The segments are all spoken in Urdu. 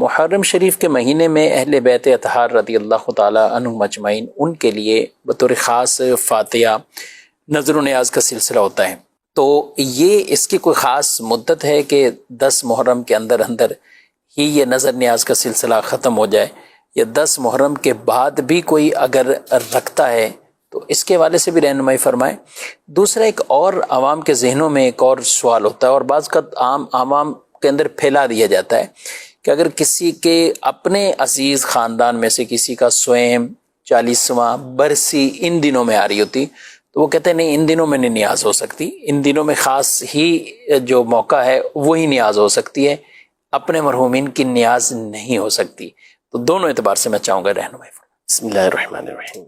محرم شریف کے مہینے میں اہل بیت اطہار رضی اللہ تعالی عنہم اجمعین ان کے لیے بطور خاص فاتحہ نظر و نیاز کا سلسلہ ہوتا ہے. تو اس کی کوئی خاص مدت ہے کہ 10 محرم کے اندر ہی یہ نظر نیاز کا سلسلہ ختم ہو جائے، یا 10 محرم کے بعد بھی کوئی اگر رکھتا ہے تو اس کے حوالے سے بھی رہنمائی فرمائیں. دوسرا، ایک اور عوام کے ذہنوں میں ایک اور سوال ہوتا ہے اور بعض کا عوام کے اندر پھیلا دیا جاتا ہے کہ اگر کسی کے اپنے عزیز خاندان میں سے کسی کا سویم 40واں برسی ان دنوں میں آ رہی ہوتی تو وہ کہتے ہیں نہیں، ان دنوں میں نہیں نیاز ہو سکتی، ان دنوں میں خاص ہی جو موقع ہے وہی نیاز ہو سکتی ہے، اپنے مرحومین کی نیاز نہیں ہو سکتی. تو دونوں اعتبار سے میں چاہوں گا رہنمائی فرمائیں. بسم اللہ الرحمن الرحیم.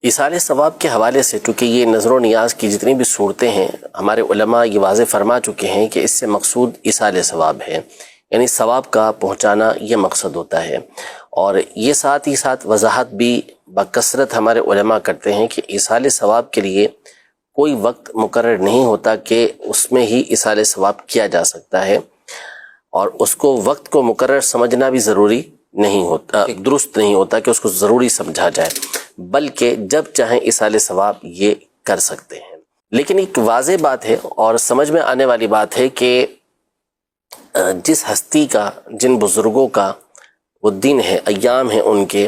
ایصال ثواب کے حوالے سے چونکہ یہ نظر و نیاز کی جتنی بھی صورتیں ہیں ہمارے علماء یہ واضح فرما چکے ہیں کہ اس سے مقصود ایصال ثواب ہے، یعنی ثواب کا پہنچانا یہ مقصد ہوتا ہے. اور یہ ساتھ ہی ساتھ وضاحت بھی بکثرت ہمارے علماء کرتے ہیں کہ ایصال ثواب کے لیے کوئی وقت مقرر نہیں ہوتا کہ اس میں ہی ایصال ثواب کیا جا سکتا ہے، اور اس کو وقت کو مقرر سمجھنا بھی ضروری نہیں ہوتا، درست نہیں ہوتا کہ اس کو ضروری سمجھا جائے، بلکہ جب چاہیں ایصال ثواب یہ کر سکتے ہیں. لیکن ایک واضح بات ہے اور سمجھ میں آنے والی بات ہے کہ جس ہستی کا، جن بزرگوں کا وہ دن ہے، ایام ہیں ان کے،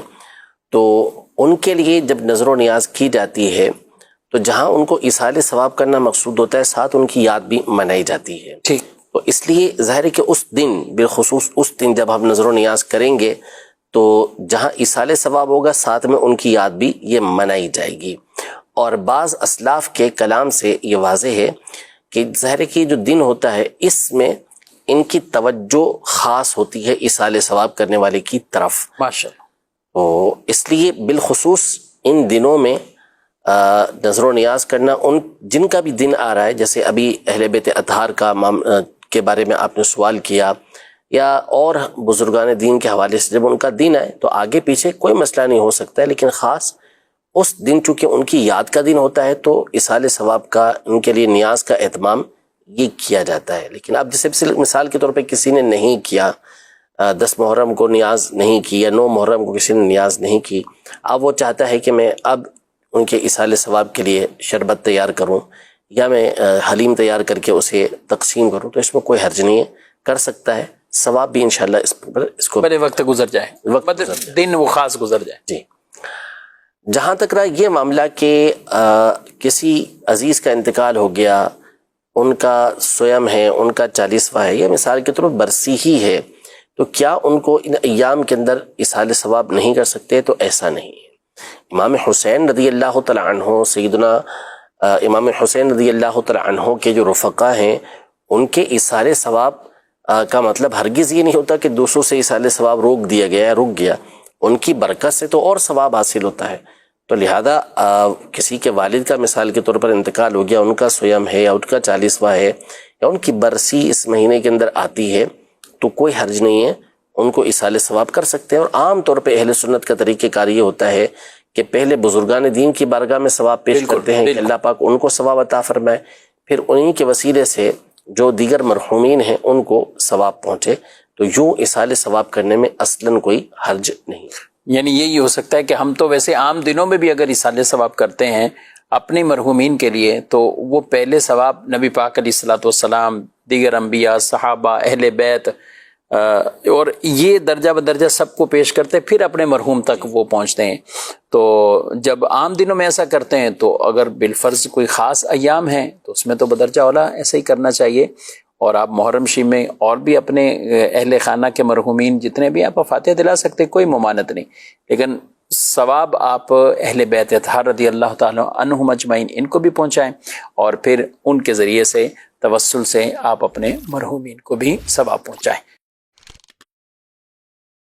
تو ان کے لیے جب نظر و نیاز کی جاتی ہے تو جہاں ان کو ایصال ثواب کرنا مقصود ہوتا ہے ساتھ ان کی یاد بھی منائی جاتی ہے. ٹھیک. تو اس لیے ظاہر ہے کہ اس دن، بالخصوص اس دن جب ہم نظر و نیاز کریں گے تو جہاں ایصال ثواب ہوگا ساتھ میں ان کی یاد بھی یہ منائی جائے گی. اور بعض اسلاف کے کلام سے یہ واضح ہے کہ ظاہر ہے کہ جو دن ہوتا ہے اس میں ان کی توجہ خاص ہوتی ہے ایصال ثواب کرنے والے کی طرف. ماشاءاللہ. تو اس لیے بالخصوص ان دنوں میں نظر و نیاز کرنا، ان جن کا بھی دن آ رہا ہے، جیسے ابھی اہل بیت اطہار کے بارے میں آپ نے سوال کیا، یا اور بزرگان دین کے حوالے سے جب ان کا دن آئے تو آگے پیچھے کوئی مسئلہ نہیں ہو سکتا ہے، لیکن خاص اس دن چونکہ ان کی یاد کا دن ہوتا ہے تو ایصال ثواب کا، ان کے لیے نیاز کا اہتمام یہ کیا جاتا ہے. لیکن اب جیسے مثال کے طور پہ کسی نے نہیں کیا، 10 محرم کو نیاز نہیں کی یا 9 محرم کو کسی نے نیاز نہیں کی، اب وہ چاہتا ہے کہ میں اب ان کے ایصال ثواب کے لیے شربت تیار کروں یا میں حلیم تیار کر کے اسے تقسیم کروں، تو اس میں کوئی حرج نہیں ہے، کر سکتا ہے. ثواب بھی انشاءاللہ اس کو بڑے وقت گزر جائے، دن وہ خاص گزر جائے. جی. جہاں تک رہا یہ معاملہ کہ کسی عزیز کا انتقال ہو گیا، ان کا سویم ہے، ان کا 40واں ہے، یا مثال کے طور پر برسی ہی ہے، تو کیا ان کو ان ایام کے اندر ایصال ثواب نہیں کر سکتے؟ تو ایسا نہیں ہے. امام حسین رضی اللہ تعالی عنہ، سیدنا امام حسین رضی اللہ تعالی عنہ کے جو رفقا ہیں ان کے ایصال ثواب کا مطلب ہرگز یہ نہیں ہوتا کہ دوسروں سے ایصال ثواب روک دیا گیا، رک گیا. ان کی برکت سے تو اور ثواب حاصل ہوتا ہے. تو لہذا کسی کے والد کا مثال کے طور پر انتقال ہو گیا، ان کا سویم ہے یا ان کا 40واں ہے یا ان کی برسی اس مہینے کے اندر آتی ہے، تو کوئی حرج نہیں ہے، ان کو ایصال ثواب کر سکتے ہیں. اور عام طور پہ اہل سنت کا طریقہ کار یہ ہوتا ہے کہ پہلے بزرگان دین کی بارگاہ میں ثواب پیش کرتے ہیں کہ اللہ پاک ان کو ثواب عطا فرمائے، پھر انہی کے وسیلے سے جو دیگر مرحومین ہیں ان کو ثواب پہنچے. تو یوں ایصال ثواب کرنے میں اصلاً کوئی حرج نہیں. یعنی یہی ہو سکتا ہے کہ ہم تو ویسے عام دنوں میں بھی اگر ایصال ثواب کرتے ہیں اپنے مرحومین کے لیے تو وہ پہلے ثواب نبی پاک علیہ الصلوۃ والسلام، دیگر انبیاء، صحابہ، اہل بیت، اور یہ درجہ بدرجہ سب کو پیش کرتے پھر اپنے مرحوم تک وہ پہنچتے ہیں. تو جب عام دنوں میں ایسا کرتے ہیں تو اگر بالفرض کوئی خاص ایام ہیں تو اس میں تو بدرجہ اولا ایسا ہی کرنا چاہیے. اور آپ محرم شریف میں اور بھی اپنے اہل خانہ کے مرحومین جتنے بھی آپ فاتحہ دلا سکتے، کوئی ممانعت نہیں، لیکن ثواب آپ اہل بیت اطہار رضی اللہ تعالیٰ عنہم اجمعین ان کو بھی پہنچائیں، اور پھر ان کے ذریعے سے توسل سے آپ اپنے مرحومین کو بھی ثواب پہنچائیں.